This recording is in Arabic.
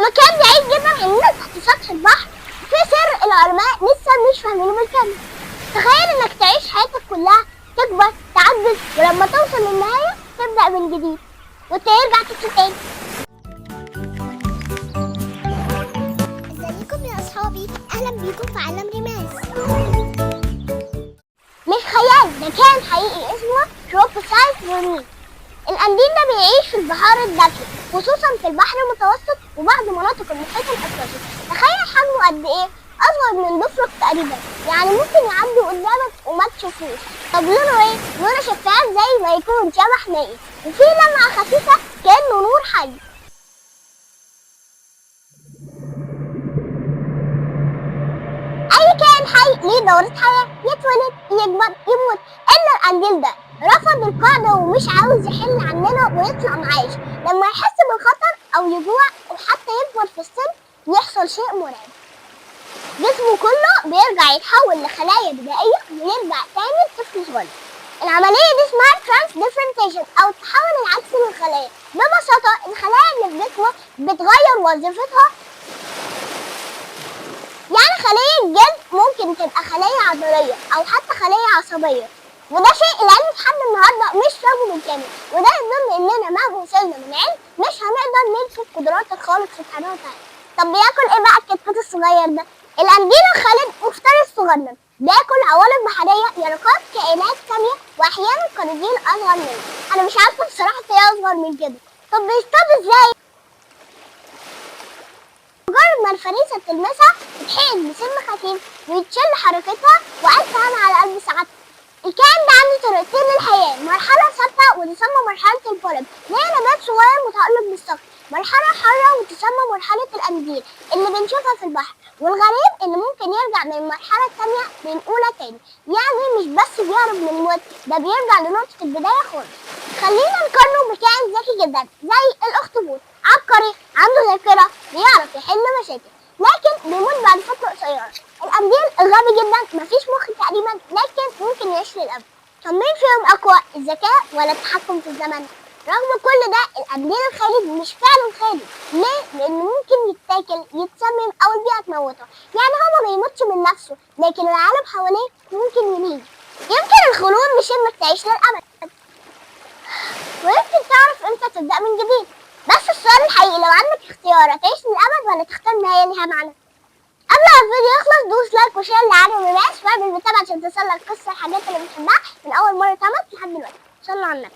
مكان بعيد جدا عننا تحت سطح البحر، في سر العلماء لسه مش فاهمينه بالكامل. تخيل انك تعيش حياتك كلها، تكبر، تعجز، ولما توصل للنهاية تبدأ من جديد وترجع تبكي تاني. ازيكم يا اصحابي، اهلا بيكم في عالم ريماس. مش خيال، ده كان حقيقي اسمه تروبوسايت مورين. القنديل ده بيعيش في البحار الدافية، خصوصا في البحر المتوسط وبعض مناطق المحيط الأطلسي. تخيل حجمه قد ايه، اصغر من ضفرك تقريبا، يعني ممكن يعدي قدامك وما تشوفوش. طب لونه ايه؟ لونه شفاف زي ما يكون شبح مائي، وفيه لمعة خفيفة كأنه نور حي. اي كائن حي ليه دورة حياة، يتولد، يكبر، يموت. الا القنديل ده رفض القاعدة ومش عاوز يحل عننا ويطلع معايش. لما يحس بالخطر او يجوع او حتى يكبر في السن يحصل شيء مرعب، جسمه كله بيرجع يتحول لخلايا بدائية ويرجع تاني طفل صغير. العملية دي اسمها ترانس ديفرنتيشن او التحول العكسي للخلايا. ببساطة الخلايا اللي في جسمه بتغير وظيفتها، يعني خلية الجلد ممكن تبقى خلية عضلية أو حتى خلية عصبية، وده شيء العلم لحد النهارده مش فاهمه بالكامل. وده يدل إننا مهما وصلنا من علم مش هنقدر نمسك قدرات الخالق سبحانه وتعالى. طب بياكل إيه بقى الكتكوت الصغير ده؟ القنديل الخالد مفترس صغنن، بياكل عوالق بحرية، يرقات، كائنات سامية، وأحيانا قناديل أصغر منه. أنا مش عارفة بصراحة إيه أصغر من كده. طب بيصطاد إزاي؟ مجرد ما الفريسة تلمسها تتحقن بسم خفيف ويتشل حركتها، وألف هنا على قلب سعادتك. الكائن ده عنده طريقتين للحياة، مرحلة ثابتة وتسمى مرحلة البولب، اللي هي نبات صغير متألق بالصخر، مرحلة حارة وتسمى مرحلة القنديل اللي بنشوفها في البحر. والغريب إن ممكن يرجع من المرحلة التانية للأولى تاني، يعني مش بس بيهرب من الموت، ده بيرجع لنقطة البداية خالص. خلينا نقارنه بكائن ذكي جدا زي الأخطبوط، عبقري، عنده ذاكرة، بيعرف يحل مشاكل، لكن بيموت بعد فترة قصيرة. القنديل غبي جدا، مفيش مخ تقريبا، لكن ممكن يعيش للأبد. طب مين فيهم أقوى، الذكاء ولا التحكم في الزمن؟ رغم كل ده القنديل الخالد مش فعلا خالد. ليه؟ لأنه ممكن يتاكل، يتسمم، أو البيئة تموته، يعني هو ما بيموتش من نفسه، لكن العالم حواليه ممكن يميت. يمكن الخلود مش إنك تعيش للأبد، ويمكن تعرف امتى تبدأ من جديد. بس السؤال الحقيقي، لو عندك اختيار تعيش للأبد ولا تختار نهاية ليها معنى؟ قبل ما الفيديو يخلص دوس لايك وشير لعالم ريماس، واعمل متابعة عشان توصلك قصة الحاجات اللي بتحبها من أول مرة تعمل لحد دلوقتي. صلوا على النبي.